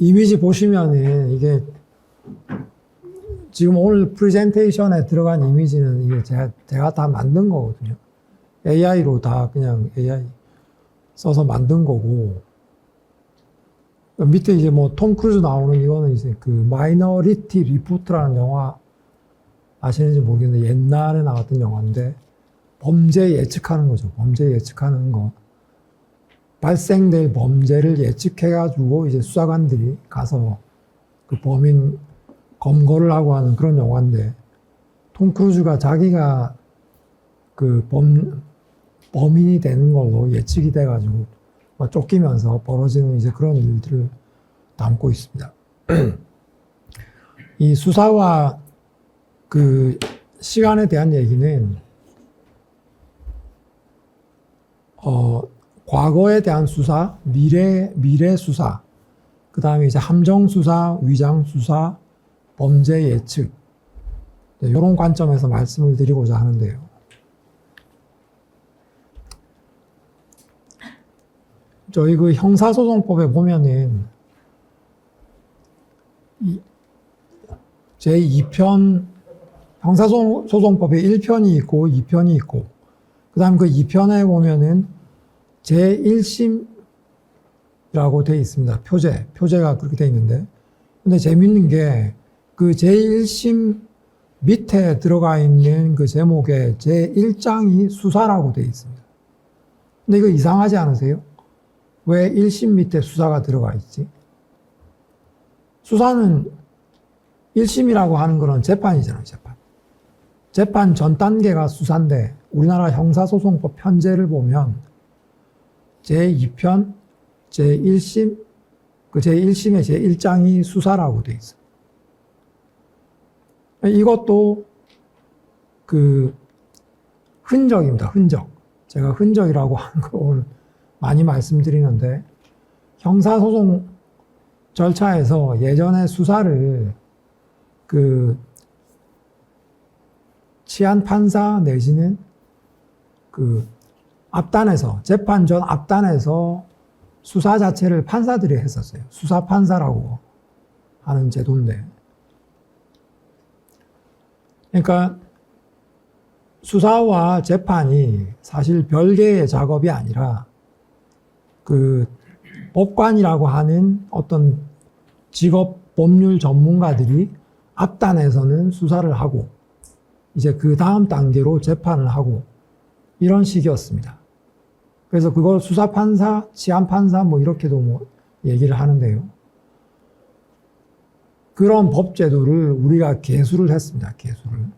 이미지 보시면은 이게 지금 오늘 프레젠테이션에 들어간 이미지는 이게 제가 다 만든 거거든요. AI로 다 그냥 AI 써서 만든 거고, 밑에 이제 뭐 톰 크루즈 나오는 이거는 이제 그 마이너리티 리포트라는 영화 아시는지 모르겠는데 옛날에 나왔던 영화인데 범죄 예측하는 거죠. 범죄 예측하는 거. 발생될 범죄를 예측해가지고 이제 수사관들이 가서 그 범인 검거를 하고 하는 그런 영화인데 톰 크루즈가 자기가 그 범인이 되는 걸로 예측이 돼가지고 쫓기면서 벌어지는 이제 그런 일들을 담고 있습니다. 이 수사와 그 시간에 대한 얘기는 과거에 대한 수사, 미래 수사, 그 다음에 이제 함정 수사, 위장 수사, 범죄 예측, 네, 이런 관점에서 말씀을 드리고자 하는데요. 저희 그 형사소송법에 보면은 제2편 형사소송법에 1편이 있고 2편이 있고 그 다음 그 2편에 보면은 제1심이라고 되어 있습니다. 표제가 그렇게 되어 있는데 근데 재밌는 게 그 제1심 밑에 들어가 있는 그 제목에 제1장이 수사라고 되어 있습니다. 근데 이거 이상하지 않으세요? 왜 1심 밑에 수사가 들어가 있지? 수사는 1심이라고 하는 거는 재판이잖아요, 재판. 재판 전 단계가 수사인데 우리나라 형사소송법 편제를 보면 제2편, 제1심, 그 제1심의 제1장이 수사라고 되어 있어요. 이것도 그 흔적입니다, 흔적. 제가 흔적이라고 하는 걸 오늘 많이 말씀드리는데 형사소송 절차에서 예전에 수사를 그 치안 판사 내지는 그 앞단에서 재판 전 앞단에서 수사 자체를 판사들이 했었어요. 수사 판사라고 하는 제도인데 그러니까 수사와 재판이 사실 별개의 작업이 아니라 그 법관이라고 하는 어떤 직업 법률 전문가들이 앞단에서는 수사를 하고 이제 그 다음 단계로 재판을 하고 이런 식이었습니다. 그래서 그걸 수사판사, 치안판사 뭐 이렇게도 뭐 얘기를 하는데요. 그런 법제도를 우리가 개수를 했습니다. 개수를.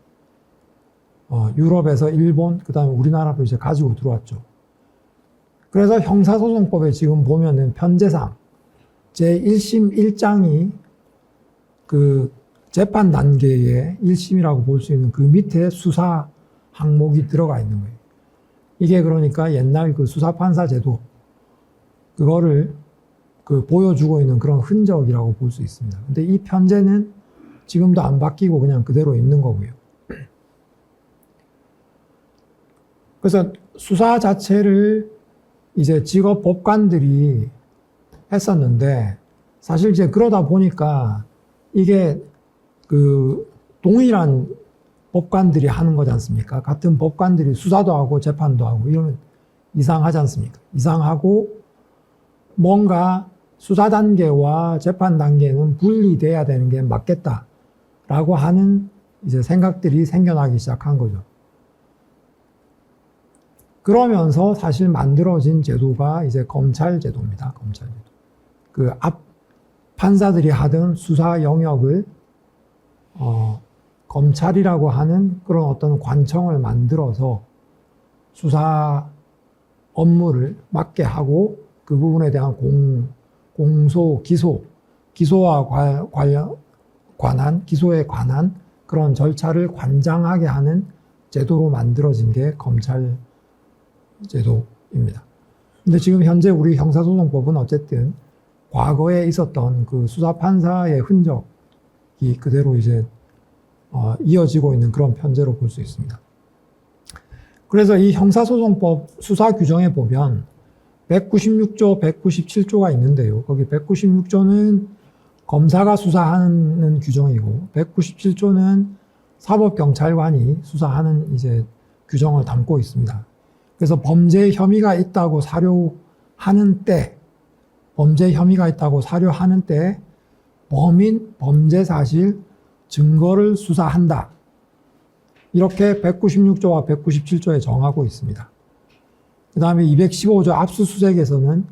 유럽에서 일본, 그 다음에 우리나라로 이제 가지고 들어왔죠. 그래서 형사소송법에 지금 보면은 편제상 제1심 1장이 그 재판 단계의 1심이라고 볼 수 있는 그 밑에 수사 항목이 들어가 있는 거예요. 이게 그러니까 옛날 그 수사판사 제도, 그거를 그 보여주고 있는 그런 흔적이라고 볼 수 있습니다. 근데 이 편제는 지금도 안 바뀌고 그냥 그대로 있는 거고요. 그래서 수사 자체를 이제 직업 법관들이 했었는데 사실 이제 그러다 보니까 이게 그 동일한 법관들이 하는 거지 않습니까? 같은 법관들이 수사도 하고 재판도 하고 이러면 이상하지 않습니까? 이상하고 뭔가 수사 단계와 재판 단계는 분리돼야 되는 게 맞겠다라고 하는 이제 생각들이 생겨나기 시작한 거죠. 그러면서 사실 만들어진 제도가 이제 검찰 제도입니다. 검찰 제도. 그 앞 판사들이 하던 수사 영역을 검찰이라고 하는 그런 어떤 관청을 만들어서 수사 업무를 맡게 하고 그 부분에 대한 공소, 기소와 기소에 관한 그런 절차를 관장하게 하는 제도로 만들어진 게 검찰 제도입니다. 근데 지금 현재 우리 형사소송법은 어쨌든 과거에 있었던 그 수사판사의 흔적이 그대로 이제 이어지고 있는 그런 편제로 볼 수 있습니다. 그래서 이 형사소송법 수사 규정에 보면 196조, 197조가 있는데요. 거기 196조는 검사가 수사하는 규정이고 197조는 사법경찰관이 수사하는 이제 규정을 담고 있습니다. 그래서 범죄 혐의가 있다고 사료하는 때, 범인, 범죄 사실, 증거를 수사한다. 이렇게 196조와 197조에 정하고 있습니다. 그 다음에 215조 압수수색에서는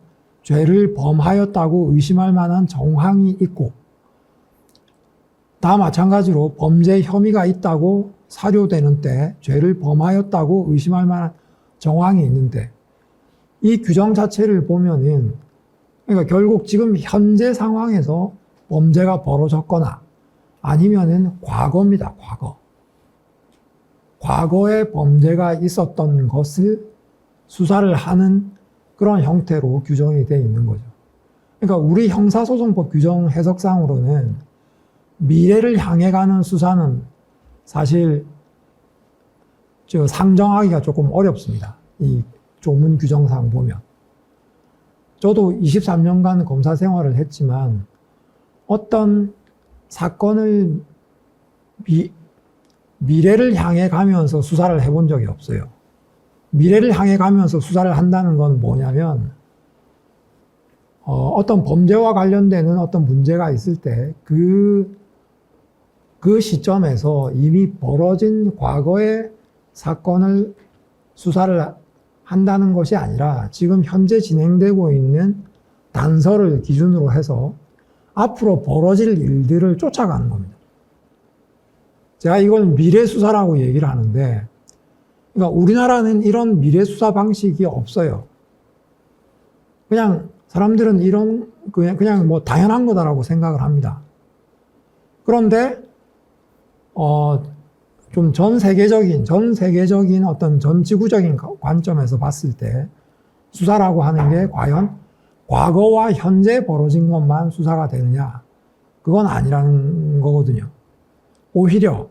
죄를 범하였다고 의심할 만한 정황이 있고, 다 마찬가지로 범죄 혐의가 있다고 사료되는 때 죄를 범하였다고 의심할 만한 정황이 있는데, 이 규정 자체를 보면은, 그러니까 결국 지금 현재 상황에서 범죄가 벌어졌거나 아니면은 과거입니다, 과거. 과거에 범죄가 있었던 것을 수사를 하는 그런 형태로 규정이 되어 있는 거죠. 그러니까 우리 형사소송법 규정 해석상으로는 미래를 향해 가는 수사는 사실 상정하기가 조금 어렵습니다. 이 조문 규정상 보면. 저도 23년간 검사 생활을 했지만 어떤 사건을 미래를 향해 가면서 수사를 해본 적이 없어요. 미래를 향해 가면서 수사를 한다는 건 뭐냐면 어떤 범죄와 관련되는 어떤 문제가 있을 때 그 시점에서 이미 벌어진 과거의 사건을 수사를 한다는 것이 아니라 지금 현재 진행되고 있는 단서를 기준으로 해서 앞으로 벌어질 일들을 쫓아가는 겁니다. 제가 이걸 미래수사라고 얘기를 하는데, 그러니까 우리나라는 이런 미래수사 방식이 없어요. 그냥 사람들은 그냥 뭐 당연한 거다라고 생각을 합니다. 그런데, 좀 전 세계적인 어떤 전 지구적인 관점에서 봤을 때 수사라고 하는 게 과연 과거와 현재 벌어진 것만 수사가 되느냐? 그건 아니라는 거거든요. 오히려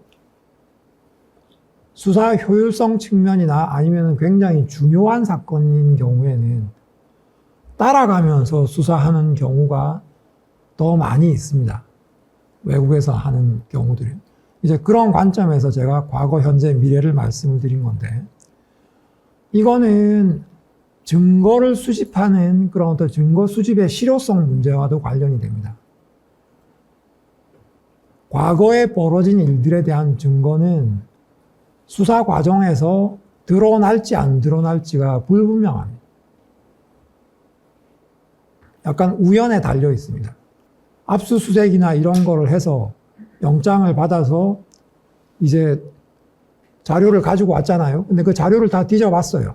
수사 효율성 측면이나 아니면 굉장히 중요한 사건인 경우에는 따라가면서 수사하는 경우가 더 많이 있습니다. 외국에서 하는 경우들이. 이제 그런 관점에서 제가 과거, 현재, 미래를 말씀을 드린 건데, 이거는 증거를 수집하는 그런 어떤 증거 수집의 실효성 문제와도 관련이 됩니다. 과거에 벌어진 일들에 대한 증거는 수사 과정에서 드러날지 안 드러날지가 불분명합니다. 약간 우연에 달려 있습니다. 압수수색이나 이런 거를 해서 영장을 받아서 이제 자료를 가지고 왔잖아요. 근데 그 자료를 다 뒤져봤어요.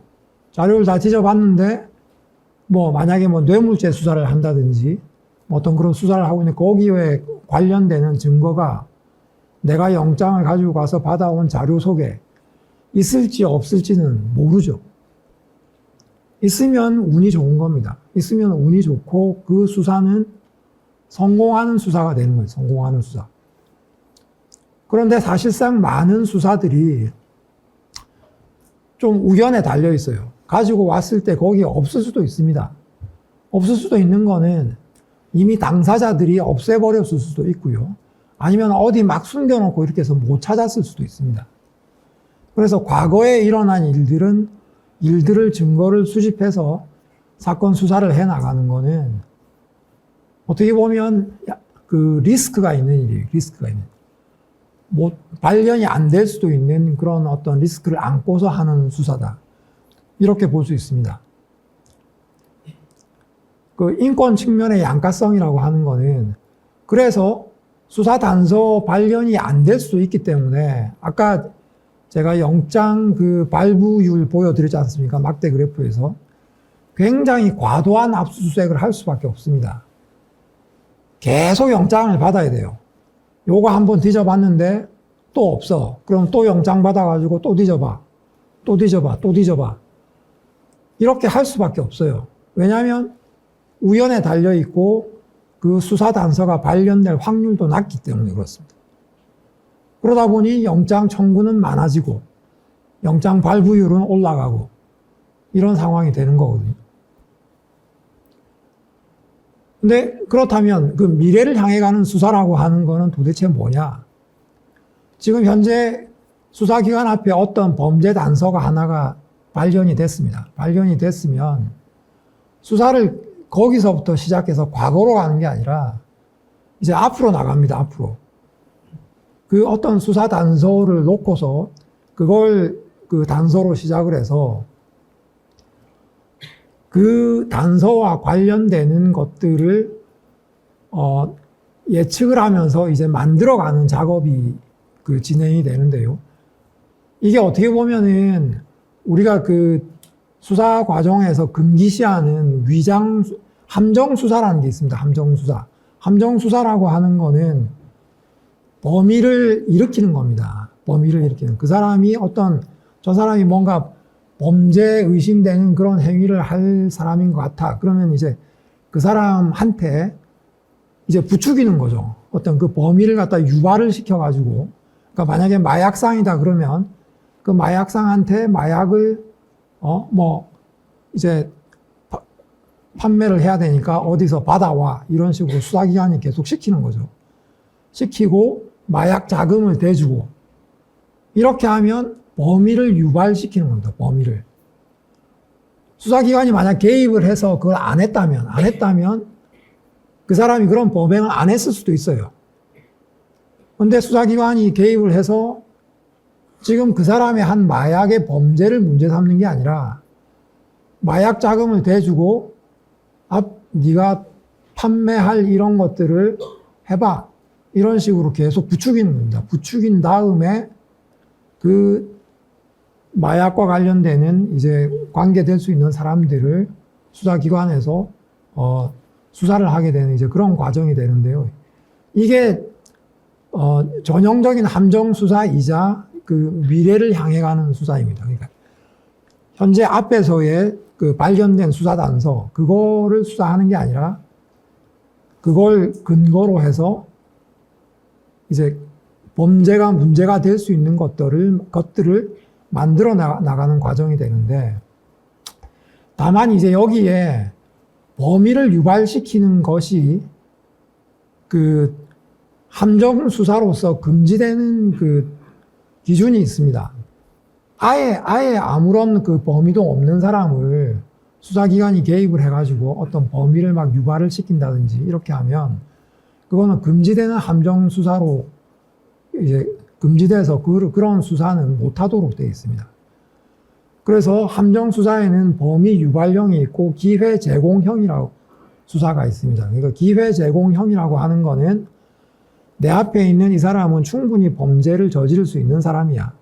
자료를 다 뒤져봤는데, 만약에 뇌물죄 수사를 한다든지, 어떤 그런 수사를 하고 있는 거기에 관련되는 증거가 내가 영장을 가지고 가서 받아온 자료 속에 있을지 없을지는 모르죠. 있으면 운이 좋은 겁니다. 있으면 운이 좋고 그 수사는 성공하는 수사가 되는 거예요. 성공하는 수사. 그런데 사실상 많은 수사들이 좀 우연에 달려 있어요. 가지고 왔을 때 거기 없을 수도 있습니다. 없을 수도 있는 거는 이미 당사자들이 없애버렸을 수도 있고요. 아니면 어디 막 숨겨놓고 이렇게 해서 못 찾았을 수도 있습니다. 그래서 과거에 일어난 일들을 증거를 수집해서 사건 수사를 해 나가는 거는 어떻게 보면 그 리스크가 있는 일이에요. 리스크가 있는. 발견이 안 될 수도 있는 그런 어떤 리스크를 안고서 하는 수사다. 이렇게 볼 수 있습니다. 그 인권 측면의 양가성이라고 하는 거는 그래서 수사 단서 발견이 안 될 수도 있기 때문에 아까 제가 영장 그 발부율 보여드리지 않습니까? 막대 그래프에서 굉장히 과도한 압수수색을 할 수밖에 없습니다. 계속 영장을 받아야 돼요. 요거 한번 뒤져봤는데 또 없어. 그럼 또 영장 받아가지고 또 뒤져봐. 또 뒤져봐. 또 뒤져봐. 이렇게 할 수밖에 없어요. 왜냐하면 우연에 달려있고 그 수사 단서가 발견될 확률도 낮기 때문에 그렇습니다. 그러다 보니 영장 청구는 많아지고 영장 발부율은 올라가고 이런 상황이 되는 거거든요. 근데 그렇다면 그 미래를 향해 가는 수사라고 하는 거는 도대체 뭐냐? 지금 현재 수사기관 앞에 어떤 범죄 단서가 하나가 발견이 됐습니다. 발견이 됐으면 수사를 거기서부터 시작해서 과거로 가는 게 아니라 이제 앞으로 나갑니다. 앞으로. 그 어떤 수사 단서를 놓고서 그걸 그 단서로 시작을 해서 그 단서와 관련되는 것들을 예측을 하면서 이제 만들어가는 작업이 그 진행이 되는데요. 이게 어떻게 보면은 우리가 그 수사 과정에서 금기시하는 함정 수사라는 게 있습니다. 함정 수사. 함정 수사라고 하는 거는 범위를 일으키는 겁니다. 범위를 일으키는. 저 사람이 뭔가 범죄 의심되는 그런 행위를 할 사람인 것 같아. 그러면 이제 그 사람한테 이제 부추기는 거죠. 어떤 그 범위를 갖다 유발을 시켜가지고. 그러니까 만약에 마약상이다 그러면 그 마약상한테 마약을, 이제 판매를 해야 되니까 어디서 받아와. 이런 식으로 수사기관이 계속 시키는 거죠. 시키고 마약 자금을 대주고. 이렇게 하면 범위를 유발시키는 겁니다. 범위를. 수사기관이 만약 개입을 해서 그걸 안 했다면 그 사람이 그런 범행을 안 했을 수도 있어요. 그런데 수사기관이 개입을 해서 지금 그 사람의 한 마약의 범죄를 문제 삼는 게 아니라 마약 자금을 대주고 네가 판매할 이런 것들을 해봐. 이런 식으로 계속 부추기는 겁니다. 부추긴 다음에 그 마약과 관련되는 이제 관계될 수 있는 사람들을 수사기관에서 수사를 하게 되는 이제 그런 과정이 되는데요. 이게 전형적인 함정 수사이자 그 미래를 향해 가는 수사입니다. 그러니까 현재 앞에서의 그 발견된 수사 단서 그거를 수사하는 게 아니라 그걸 근거로 해서 이제 범죄가 문제가 될 수 있는 것들을 만들어 나가는 과정이 되는데, 다만 이제 여기에 범위를 유발시키는 것이 그 함정 수사로서 금지되는 그 기준이 있습니다. 아예 아무런 그 범위도 없는 사람을 수사기관이 개입을 해가지고 어떤 범위를 막 유발을 시킨다든지 이렇게 하면 그거는 금지되는 함정 수사로 이제 금지돼서 그런 수사는 못하도록 되어 있습니다. 그래서 함정 수사에는 범위 유발형이 있고 기회 제공형이라고 수사가 있습니다. 그러니까 기회 제공형이라고 하는 거는 내 앞에 있는 이 사람은 충분히 범죄를 저지를 수 있는 사람이야.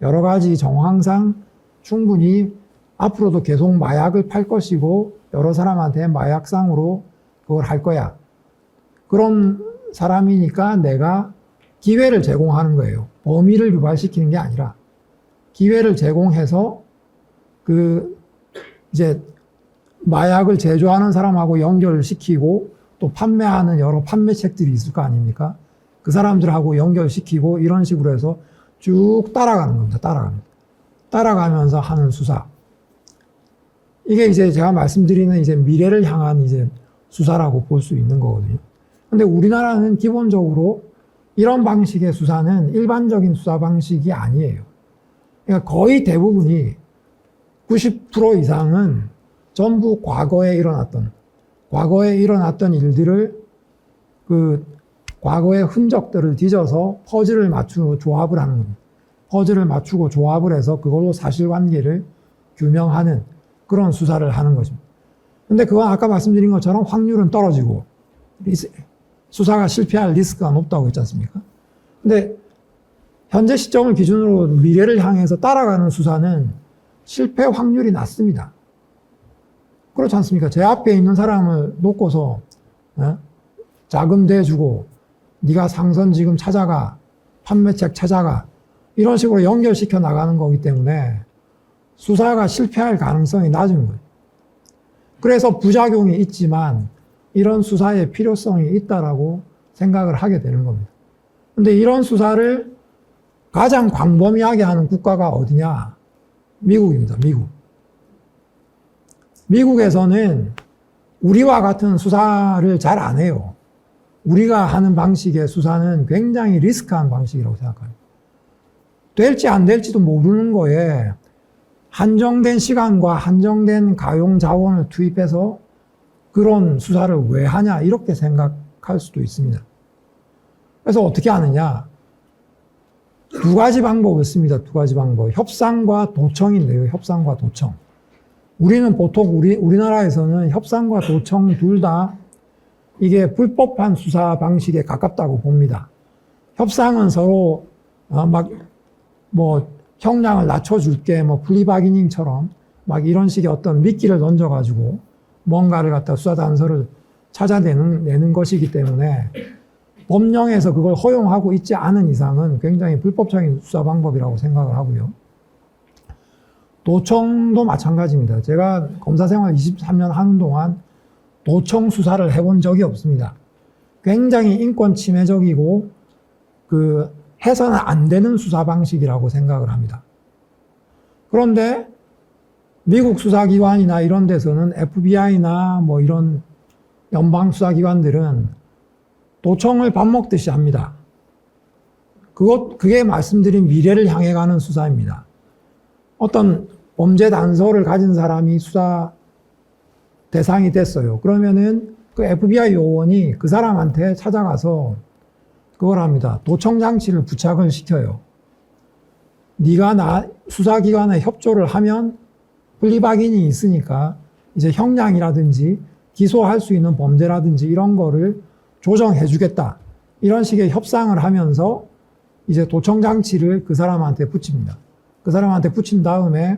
여러 가지 정황상 충분히 앞으로도 계속 마약을 팔 것이고 여러 사람한테 마약상으로 그걸 할 거야. 그런 사람이니까 내가 기회를 제공하는 거예요. 범위를 유발시키는 게 아니라 기회를 제공해서 이제 마약을 제조하는 사람하고 연결을 시키고 또 판매하는 여러 판매책들이 있을 거 아닙니까? 그 사람들하고 연결시키고 이런 식으로 해서 쭉 따라가는 겁니다. 따라가면서 하는 수사. 이게 이제 제가 말씀드리는 이제 미래를 향한 이제 수사라고 볼 수 있는 거거든요. 근데 우리나라는 기본적으로 이런 방식의 수사는 일반적인 수사 방식이 아니에요. 그러니까 거의 대부분이 90% 이상은 전부 과거에 일어났던 일들을 과거의 흔적들을 뒤져서 퍼즐을 맞추고 조합을 하는 겁니다. 퍼즐을 맞추고 조합을 해서 그걸로 사실관계를 규명하는 그런 수사를 하는 거죠. 근데 그건 아까 말씀드린 것처럼 확률은 떨어지고 수사가 실패할 리스크가 높다고 했지 않습니까? 근데 현재 시점을 기준으로 미래를 향해서 따라가는 수사는 실패 확률이 낮습니다. 그렇지 않습니까? 제 앞에 있는 사람을 놓고서 자금 대주고 네가 상선 지금 찾아가, 판매책 찾아가 이런 식으로 연결시켜 나가는 거기 때문에 수사가 실패할 가능성이 낮은 거예요. 그래서 부작용이 있지만 이런 수사의 필요성이 있다라고 생각을 하게 되는 겁니다. 근데 이런 수사를 가장 광범위하게 하는 국가가 어디냐? 미국입니다. 미국. 미국에서는 우리와 같은 수사를 잘 안 해요. 우리가 하는 방식의 수사는 굉장히 리스크한 방식이라고 생각합니다. 될지 안 될지도 모르는 거에 한정된 시간과 한정된 가용 자원을 투입해서 그런 수사를 왜 하냐 이렇게 생각할 수도 있습니다. 그래서 어떻게 하느냐? 두 가지 방법이 있습니다. 두 가지 방법. 협상과 도청인데요. 협상과 도청. 우리는 보통 우리나라에서는 협상과 도청 둘 다 이게 불법한 수사 방식에 가깝다고 봅니다. 협상은 서로 형량을 낮춰줄게, 플리바기닝처럼 이런 식의 어떤 미끼를 던져가지고 뭔가를 갖다 수사 단서를 찾아내는 것이기 때문에 법령에서 그걸 허용하고 있지 않은 이상은 굉장히 불법적인 수사 방법이라고 생각을 하고요. 도청도 마찬가지입니다. 제가 검사 생활 23년 하는 동안 도청 수사를 해본 적이 없습니다. 굉장히 인권 침해적이고 해서는 안 되는 수사 방식이라고 생각을 합니다. 그런데 미국 수사기관이나 이런 데서는 FBI나 이런 연방 수사기관들은 도청을 밥 먹듯이 합니다. 그게 말씀드린 미래를 향해 가는 수사입니다. 어떤 범죄 단서를 가진 사람이 수사 대상이 됐어요. 그러면은 그 FBI 요원이 그 사람한테 찾아가서 그걸 합니다. 도청 장치를 부착을 시켜요. 네가 수사기관에 협조를 하면 플리바긴이 있으니까 이제 형량이라든지 기소할 수 있는 범죄라든지 이런 거를 조정해 주겠다. 이런 식의 협상을 하면서 이제 도청 장치를 그 사람한테 붙입니다. 그 사람한테 붙인 다음에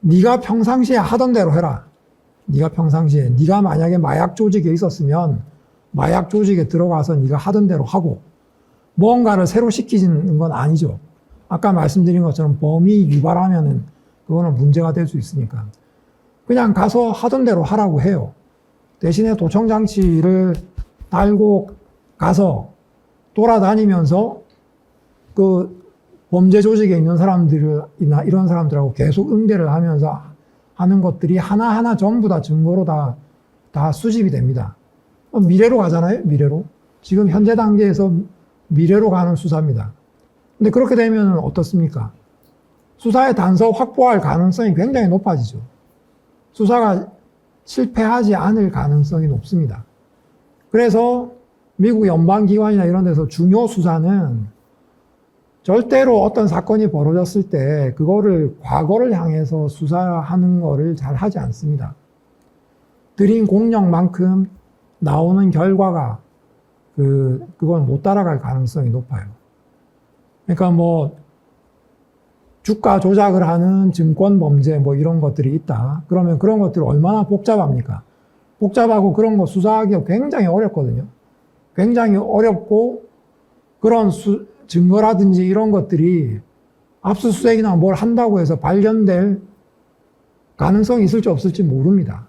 네가 평상시에 하던 대로 해라. 네가 만약에 마약 조직에 있었으면 마약 조직에 들어가서 네가 하던 대로 하고 무언가를 새로 시키는 건 아니죠. 아까 말씀드린 것처럼 범위 유발하면은 그거는 문제가 될 수 있으니까 그냥 가서 하던 대로 하라고 해요. 대신에 도청 장치를 달고 가서 돌아다니면서 그 범죄 조직에 있는 사람들이나 이런 사람들하고 계속 응대를 하면서 하는 것들이 하나하나 전부 다 증거로 다 수집이 됩니다. 미래로 가잖아요, 미래로. 지금 현재 단계에서 미래로 가는 수사입니다. 근데 그렇게 되면 어떻습니까? 수사의 단서 확보할 가능성이 굉장히 높아지죠. 수사가 실패하지 않을 가능성이 높습니다. 그래서 미국 연방기관이나 이런 데서 중요 수사는 절대로 어떤 사건이 벌어졌을 때 그거를 과거를 향해서 수사하는 거를 잘 하지 않습니다. 들인 공력만큼 나오는 결과가 그걸 못 따라갈 가능성이 높아요. 그러니까 주가 조작을 하는 증권 범죄 이런 것들이 있다. 그러면 그런 것들이 얼마나 복잡합니까? 복잡하고 그런 거 수사하기가 굉장히 어렵거든요. 굉장히 어렵고 그런 증거라든지 이런 것들이 압수수색이나 뭘 한다고 해서 발견될 가능성이 있을지 없을지 모릅니다.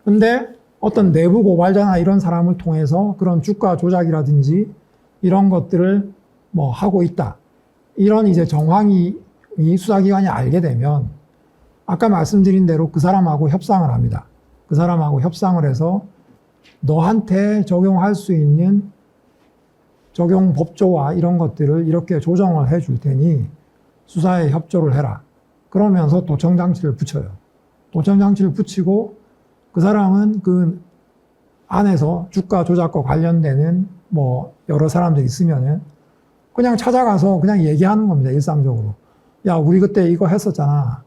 근데 어떤 내부 고발자나 이런 사람을 통해서 그런 주가 조작이라든지 이런 것들을 하고 있다. 이런 이제 정황이 수사기관이 알게 되면 아까 말씀드린 대로 그 사람하고 협상을 합니다. 그 사람하고 협상을 해서 너한테 적용할 수 있는 적용 법조와 이런 것들을 이렇게 조정을 해 줄 테니 수사에 협조를 해라. 그러면서 도청 장치를 붙여요. 도청 장치를 붙이고 그 사람은 그 안에서 주가 조작과 관련되는 여러 사람들이 있으면은 그냥 찾아가서 그냥 얘기하는 겁니다. 일상적으로. 야, 우리 그때 이거 했었잖아.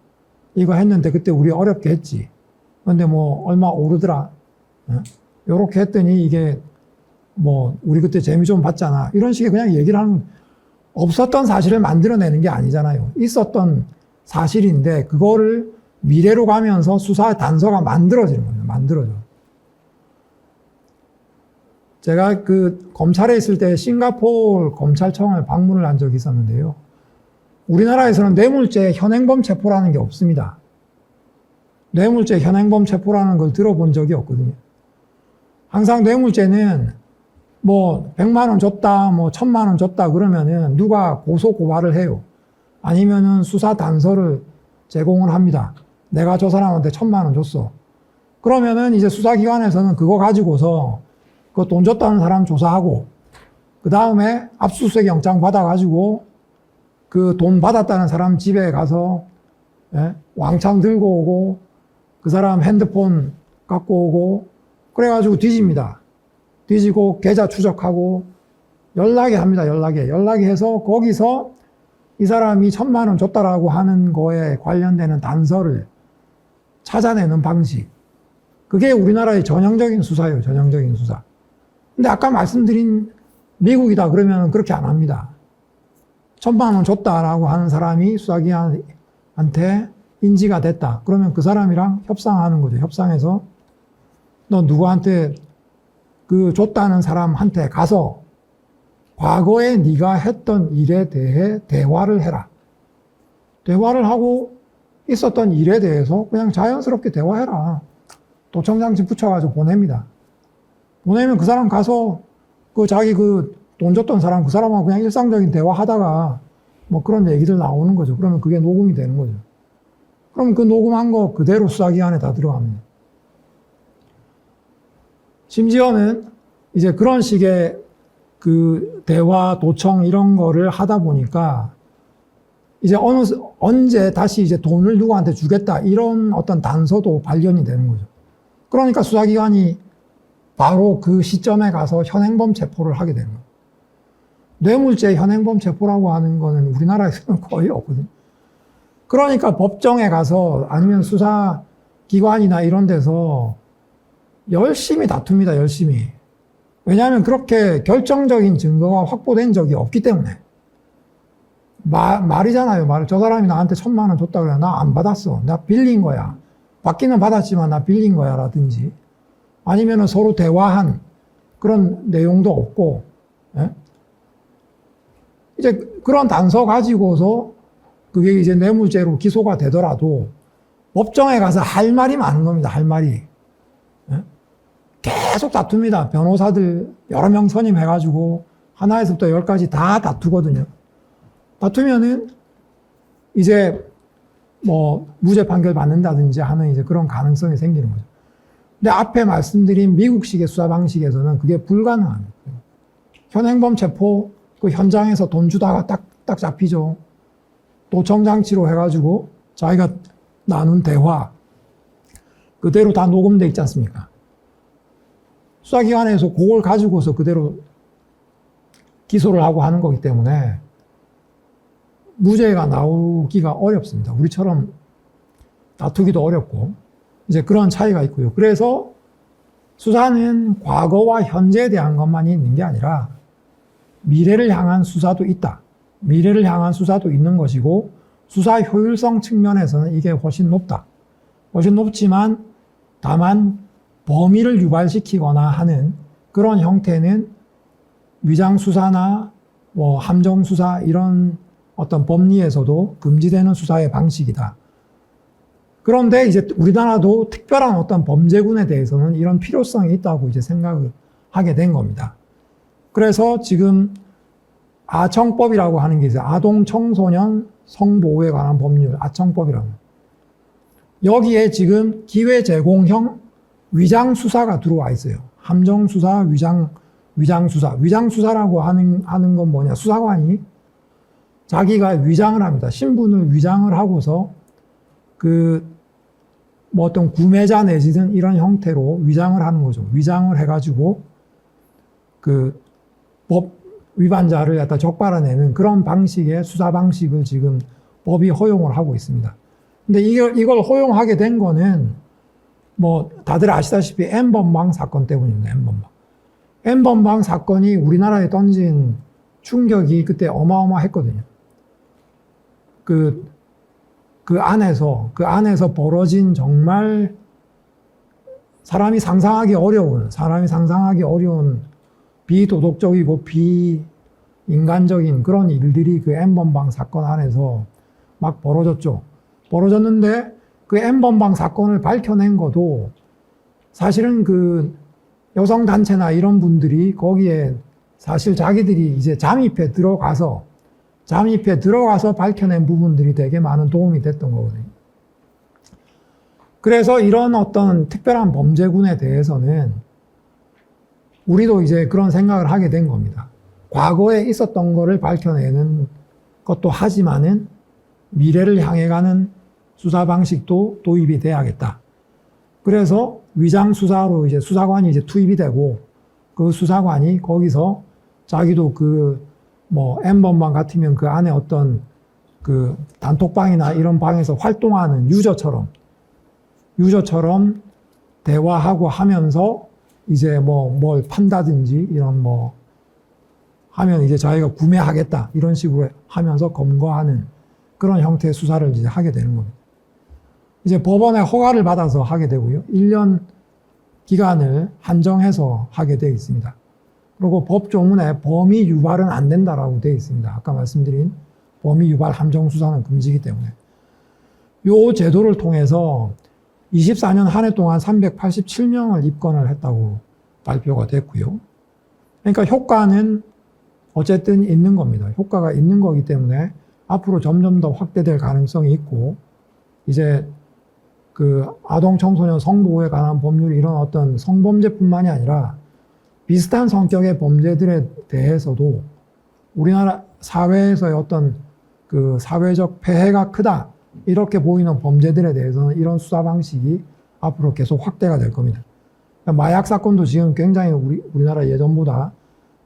이거 했는데 그때 우리 어렵게 했지. 근데 얼마 오르더라. 요렇게 했더니 이게 우리 그때 재미 좀 봤잖아. 이런 식의 그냥 얘기를 하는, 없었던 사실을 만들어내는 게 아니잖아요. 있었던 사실인데, 그거를 미래로 가면서 수사 단서가 만들어지는 겁니다. 만들어져. 제가 검찰에 있을 때 싱가포르 검찰청을 방문을 한 적이 있었는데요. 우리나라에서는 뇌물죄 현행범 체포라는 게 없습니다. 뇌물죄 현행범 체포라는 걸 들어본 적이 없거든요. 항상 뇌물죄는 100만 원 줬다, 1000만 원 줬다 그러면은 누가 고소 고발을 해요. 아니면은 수사 단서를 제공을 합니다. 내가 저 사람한테 1000만 원 줬어. 그러면은 이제 수사기관에서는 그거 가지고서 그 돈 줬다는 사람 조사하고, 그 다음에 압수수색 영장 받아가지고 그 돈 받았다는 사람 집에 가서 왕창 들고 오고, 그 사람 핸드폰 갖고 오고, 그래가지고 뒤집니다. 뒤지고 계좌 추적하고 연락이 합니다. 연락이 해서 거기서 이 사람이 1,000만 원 줬다라고 하는 거에 관련되는 단서를 찾아내는 방식. 그게 우리나라의 전형적인 수사예요. 전형적인 수사. 근데 아까 말씀드린 미국이다 그러면 그렇게 안 합니다. 1,000만 원 줬다라고 하는 사람이 수사기관한테 인지가 됐다. 그러면 그 사람이랑 협상하는 거죠. 협상해서 너 누구한테 그 줬다는 사람한테 가서 과거에 네가 했던 일에 대해 대화를 해라. 대화를 하고 있었던 일에 대해서 그냥 자연스럽게 대화해라. 도청장치 붙여가지고 보냅니다. 보내면 그 사람 가서 그 자기 그 돈 줬던 사람, 그 사람하고 그냥 일상적인 대화하다가 뭐 그런 얘기들 나오는 거죠. 그러면 그게 녹음이 되는 거죠. 그럼 그 녹음한 거 그대로 수사기관에 다 들어갑니다. 심지어는 이제 그런 식의 그 대화, 도청 이런 거를 하다 보니까 이제 언제 다시 이제 돈을 누구한테 주겠다 이런 어떤 단서도 발견이 되는 거죠. 그러니까 수사기관이 바로 그 시점에 가서 현행범 체포를 하게 되는 거예요. 뇌물죄 현행범 체포라고 하는 거는 우리나라에서는 거의 없거든요. 그러니까 법정에 가서 아니면 수사기관이나 이런 데서 열심히 다툽니다. 열심히. 왜냐하면 그렇게 결정적인 증거가 확보된 적이 없기 때문에. 말이잖아요. 말. 저 사람이 나한테 1,000만 원 줬다 그래. 나 안 받았어. 나 빌린 거야. 받기는 받았지만 나 빌린 거야. 라든지. 아니면은 서로 대화한 그런 내용도 없고. 예? 이제 그런 단서 가지고서 그게 이제 뇌물죄로 기소가 되더라도 법정에 가서 할 말이 많은 겁니다. 할 말이. 예? 계속 다툽니다. 변호사들 여러 명 선임해가지고 하나에서부터 10까지 다 다투거든요. 다투면은 이제 뭐 무죄 판결 받는다든지 하는 이제 그런 가능성이 생기는 거죠. 근데 앞에 말씀드린 미국식의 수사 방식에서는 그게 불가능합니다. 현행범 체포 그 현장에서 돈 주다가 딱 잡히죠. 도청장치로 해가지고 자기가 나눈 대화 그대로 다 녹음돼 있지 않습니까? 수사기관에서 그걸 가지고서 그대로 기소를 하고 하는 거기 때문에 무죄가 나오기가 어렵습니다. 우리처럼 다투기도 어렵고 이제 그런 차이가 있고요. 그래서 수사는 과거와 현재에 대한 것만이 있는 게 아니라 미래를 향한 수사도 있다. 미래를 향한 수사도 있는 것이고 수사 효율성 측면에서는 이게 훨씬 높다. 훨씬 높지만 다만 범위를 유발시키거나 하는 그런 형태는 위장수사나 뭐 함정수사 이런 어떤 법리에서도 금지되는 수사의 방식이다. 그런데 이제 우리나라도 특별한 어떤 범죄군에 대해서는 이런 필요성이 있다고 이제 생각을 하게 된 겁니다. 그래서 지금 아청법이라고 하는 게 있어요. 아동 청소년 성보호에 관한 법률, 아청법이라고. 여기에 지금 기회 제공형 위장수사가 들어와 있어요. 함정수사, 위장수사. 위장수사라고 하는 건 뭐냐. 수사관이 자기가 위장을 합니다. 신분을 위장을 하고서 뭐 어떤 구매자 내지는 이런 형태로 위장을 하는 거죠. 위장을 해가지고 법 위반자를 갖다 적발아내는 그런 방식의 수사 방식을 지금 법이 허용을 하고 있습니다. 근데 이걸 허용하게 된 거는 뭐 다들 아시다시피 N번방 사건 때문입니다. N번방 사건이 우리나라에 던진 충격이 그때 어마어마했거든요. 그 안에서 벌어진 정말 사람이 상상하기 어려운 비도덕적이고 비인간적인 그런 일들이 그 N번방 사건 안에서 막 벌어졌죠. 벌어졌는데 그 N번방 사건을 밝혀낸 것도 사실은 그 여성단체나 이런 분들이 거기에 사실 자기들이 이제 잠입해 들어가서 밝혀낸 부분들이 되게 많은 도움이 됐던 거거든요. 그래서 이런 어떤 특별한 범죄군에 대해서는 우리도 이제 그런 생각을 하게 된 겁니다. 과거에 있었던 거를 밝혀내는 것도 하지만은 미래를 향해 가는 수사 방식도 도입이 돼야겠다. 그래서 위장 수사로 이제 수사관이 이제 투입이 되고 그 수사관이 거기서 자기도 그 뭐 N번방 같으면 그 안에 어떤 그 단톡방이나 이런 방에서 활동하는 유저처럼 대화하고 하면서 이제 뭐 뭘 판다든지 이런 뭐 하면 이제 자기가 구매하겠다 이런 식으로 하면서 검거하는 그런 형태의 수사를 이제 하게 되는 겁니다. 이제 법원의 허가를 받아서 하게 되고요. 1년 기간을 한정해서 하게 되어 있습니다. 그리고 법조문에 범위 유발은 안 된다라고 되어 있습니다. 아까 말씀드린 범위 유발 함정 수사는 금지이기 때문에 이 제도를 통해서 24년 한 해 동안 387명을 입건을 했다고 발표가 됐고요. 그러니까 효과는 어쨌든 있는 겁니다. 효과가 있는 거기 때문에 앞으로 점점 더 확대될 가능성이 있고 이제 그 아동 청소년 성보호에 관한 법률 이런 어떤 성범죄뿐만이 아니라 비슷한 성격의 범죄들에 대해서도 우리나라 사회에서의 어떤 그 사회적 폐해가 크다 이렇게 보이는 범죄들에 대해서는 이런 수사 방식이 앞으로 계속 확대가 될 겁니다. 마약 사건도 지금 굉장히 우리나라 예전보다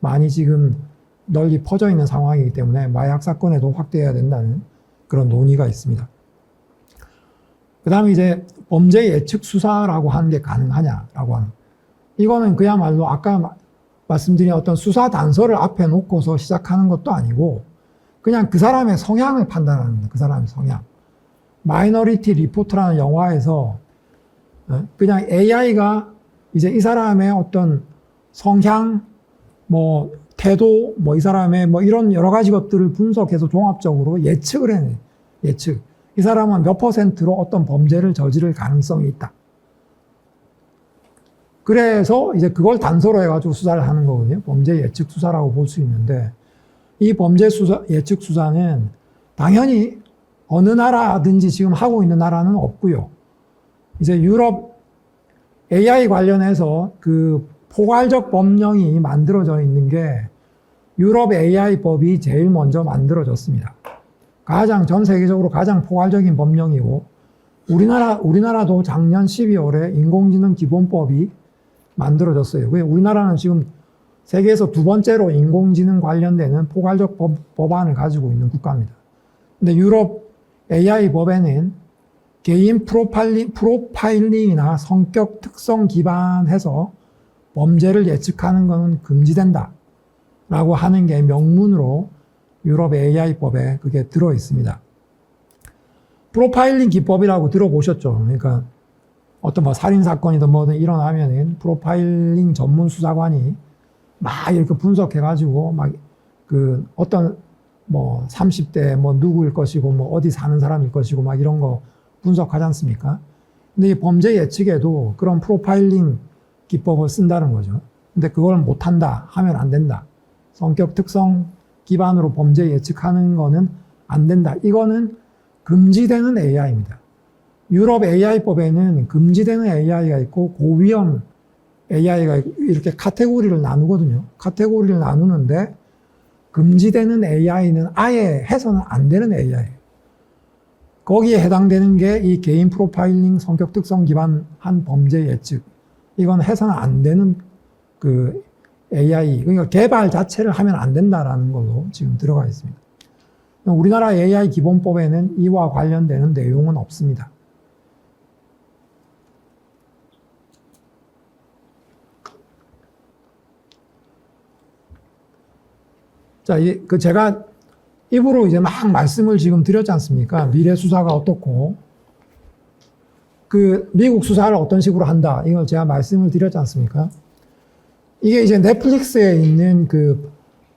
많이 지금 널리 퍼져 있는 상황이기 때문에 마약 사건에도 확대해야 된다는 그런 논의가 있습니다. 그 다음에 이제 범죄 예측 수사라고 하는 게 가능하냐라고 하는 이거는 그야말로 아까 말씀드린 어떤 수사 단서를 앞에 놓고서 시작하는 것도 아니고 그냥 그 사람의 성향을 판단하는 겁니다. 그 사람의 성향. 마이너리티 리포트라는 영화에서 그냥 AI가 이제 이 사람의 어떤 성향, 뭐 태도, 뭐 이 사람의 뭐 이런 여러 가지 것들을 분석해서 종합적으로 예측을 해내요. 예측. 이 사람은 몇 %로 어떤 범죄를 저지를 가능성이 있다. 그래서 이제 그걸 단서로 해가지고 수사를 하는 거거든요. 범죄 예측 수사라고 볼 수 있는데 이 범죄 수사, 예측 수사는 당연히 어느 나라든지 지금 하고 있는 나라는 없고요. 이제 유럽 AI 관련해서 그 포괄적 법령이 만들어져 있는 게 유럽 AI 법이 제일 먼저 만들어졌습니다. 전 세계적으로 가장 포괄적인 법령이고 우리나라도 작년 12월에 인공지능 기본법이 만들어졌어요. 우리나라는 지금 세계에서 두 번째로 인공지능 관련되는 포괄적 법안을 가지고 있는 국가입니다. 근데 유럽 AI 법에는 개인 프로파일링이나 성격 특성 기반해서 범죄를 예측하는 것은 금지된다 라고 하는 게 명문으로 유럽 AI법에 그게 들어 있습니다. 프로파일링 기법이라고 들어보셨죠? 그러니까 어떤 뭐 살인사건이든 뭐든 일어나면은 프로파일링 전문 수사관이 막 이렇게 분석해가지고 막 그 어떤 뭐 30대 뭐 누구일 것이고 뭐 어디 사는 사람일 것이고 막 이런 거 분석하지 않습니까? 근데 이 범죄 예측에도 그런 프로파일링 기법을 쓴다는 거죠. 근데 그걸 못한다 하면 안 된다. 성격 특성 기반으로 범죄 예측하는 거는 안 된다. 이거는 금지되는 AI입니다. 유럽 AI법에는 금지되는 AI가 있고 고위험 AI가 있고 이렇게 카테고리를 나누거든요. 카테고리를 나누는데 금지되는 AI는 아예 해서는 안 되는 AI. 거기에 해당되는 게 이 개인 프로파일링 성격 특성 기반한 범죄 예측. 이건 해서는 안 되는 그 AI. 그러니까 개발 자체를 하면 안 된다라는 걸로 지금 들어가 있습니다. 우리나라 AI 기본법에는 이와 관련되는 내용은 없습니다. 자, 제가 입으로 이제 막 말씀을 지금 드렸지 않습니까? 미래 수사가 어떻고, 그 미국 수사를 어떤 식으로 한다. 이걸 제가 말씀을 드렸지 않습니까? 이게 이제 넷플릭스에 있는 그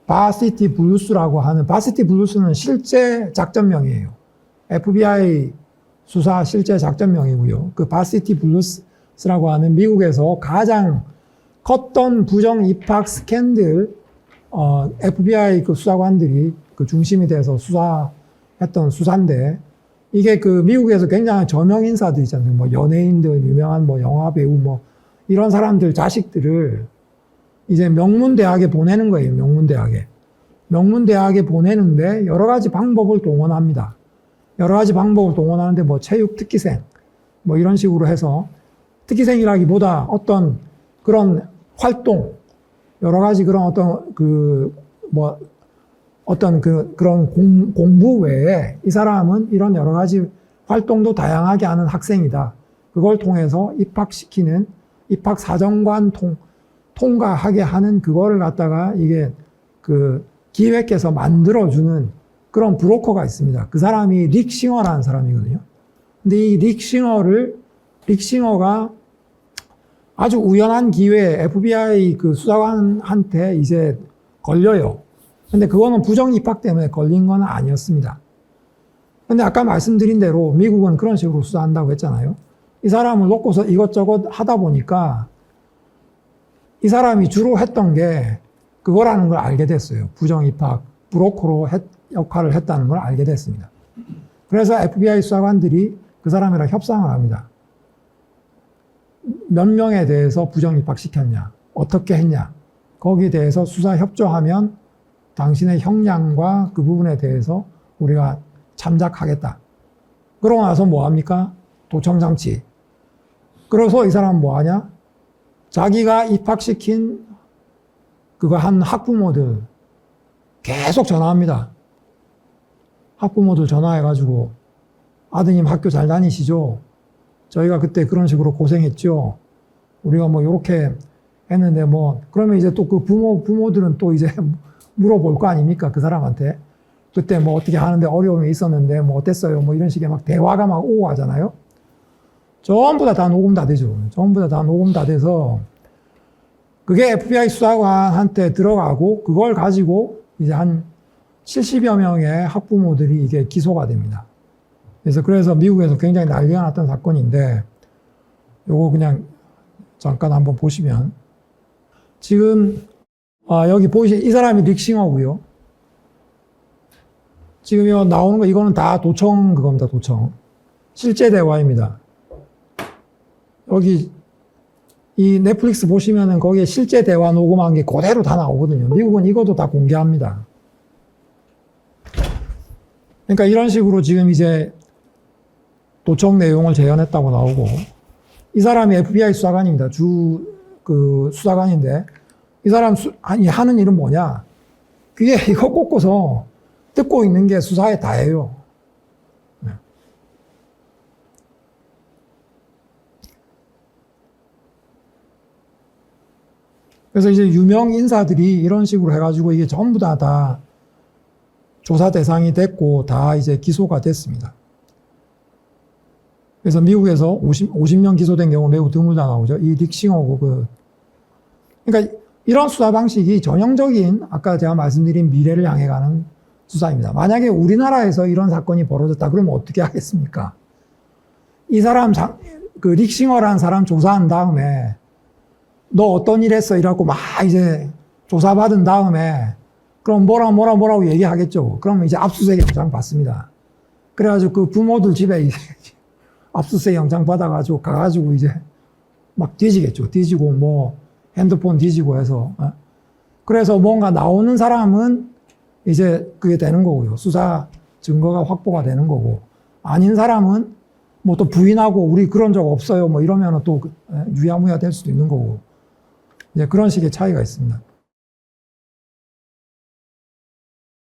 바시티 블루스라고 하는, 바시티 블루스는 실제 작전명이에요. FBI 수사 실제 작전명이고요. 그 바시티 블루스라고 하는 미국에서 가장 컸던 부정 입학 스캔들, FBI 그 수사관들이 그 중심이 돼서 수사했던 수사인데, 이게 그 미국에서 굉장히 저명 인사들 있잖아요. 뭐 연예인들, 유명한 뭐 영화 배우 뭐 이런 사람들 자식들을 이제 명문대학에 보내는 거예요. 명문대학에. 명문대학에 보내는데 여러 가지 방법을 동원합니다. 여러 가지 방법을 동원하는데 뭐 체육 특기생 뭐 이런 식으로 해서 특기생이라기보다 어떤 그런 활동, 여러 가지 그런 어떤 그런 공부 외에 이 사람은 이런 여러 가지 활동도 다양하게 하는 학생이다. 그걸 통해서 입학 사정관 통과하게 하는 그거를 갖다가 이게 그 기획해서 만들어주는 그런 브로커가 있습니다. 그 사람이 릭 싱어라는 사람이거든요. 근데 이 릭 싱어가 아주 우연한 기회에 FBI 그 수사관한테 이제 걸려요. 근데 그거는 부정 입학 때문에 걸린 건 아니었습니다. 근데 아까 말씀드린 대로 미국은 그런 식으로 수사한다고 했잖아요. 이 사람을 놓고서 이것저것 하다 보니까 이 사람이 주로 했던 게 그거라는 걸 알게 됐어요. 부정 입학, 브로커로 역할을 했다는 걸 알게 됐습니다. 그래서 FBI 수사관들이 그 사람이랑 협상을 합니다. 몇 명에 대해서 부정 입학시켰냐, 어떻게 했냐, 거기에 대해서 수사 협조하면 당신의 형량과 그 부분에 대해서 우리가 참작하겠다. 그러고 나서 뭐 합니까? 도청장치. 그래서 이 사람은 뭐 하냐? 자기가 입학시킨 그거 한 학부모들 계속 전화합니다. 학부모들 전화해가지고 아드님 학교 잘 다니시죠? 저희가 그때 그런 식으로 고생했죠. 우리가 뭐 요렇게 했는데 뭐 그러면 이제 또 그 부모들은 또 이제 물어볼 거 아닙니까? 그 사람한테. 그때 뭐 어떻게 하는데 어려움이 있었는데 뭐 어땠어요? 뭐 이런 식의 막 대화가 막 오고 하잖아요. 전부 다 녹음 다 되죠. 전부 다 녹음 다 돼서 그게 FBI 수사관한테 들어가고 그걸 가지고 이제 한 70여 명의 학부모들이 이게 기소가 됩니다. 그래서 미국에서 굉장히 난리가 났던 사건인데 요거 그냥 잠깐 한번 보시면 지금 여기 보이시는 이 사람이 릭 싱어고요. 지금 요 나오는 거 이거는 다 도청 그겁니다. 도청. 실제 대화입니다. 여기 이 넷플릭스 보시면은 거기에 실제 대화 녹음한 게 그대로 다 나오거든요. 미국은 이것도 다 공개합니다. 그러니까 이런 식으로 지금 이제 도청 내용을 재현했다고 나오고 이 사람이 FBI 수사관입니다. 그 수사관인데 이 사람 하는 일은 뭐냐? 그게 이거 꽂고서 듣고 있는 게 수사에 다예요. 그래서 이제 유명 인사들이 이런 식으로 해가지고 이게 전부 다 조사 대상이 됐고 다 이제 기소가 됐습니다. 그래서 미국에서 50명 기소된 경우 매우 드물다 나오죠. 이 릭 싱어고 그러니까 이런 수사 방식이 전형적인 아까 제가 말씀드린 미래를 향해 가는 수사입니다. 만약에 우리나라에서 이런 사건이 벌어졌다 그러면 어떻게 하겠습니까? 이 사람 그 릭 싱어라는 사람 조사한 다음에 너 어떤 일 했어? 이라고 막 이제 조사받은 다음에 그럼 뭐라고 얘기하겠죠. 그러면 이제 압수수색 영장 받습니다. 그래가지고 그 부모들 집에 이제 압수수색 영장 받아가지고 가가지고 이제 막 뒤지겠죠. 뒤지고 뭐 핸드폰 뒤지고 해서. 그래서 뭔가 나오는 사람은 이제 그게 되는 거고요. 수사 증거가 확보가 되는 거고. 아닌 사람은 뭐 또 부인하고 우리 그런 적 없어요. 뭐 이러면 또 유야무야 될 수도 있는 거고. 이제 그런 식의 차이가 있습니다.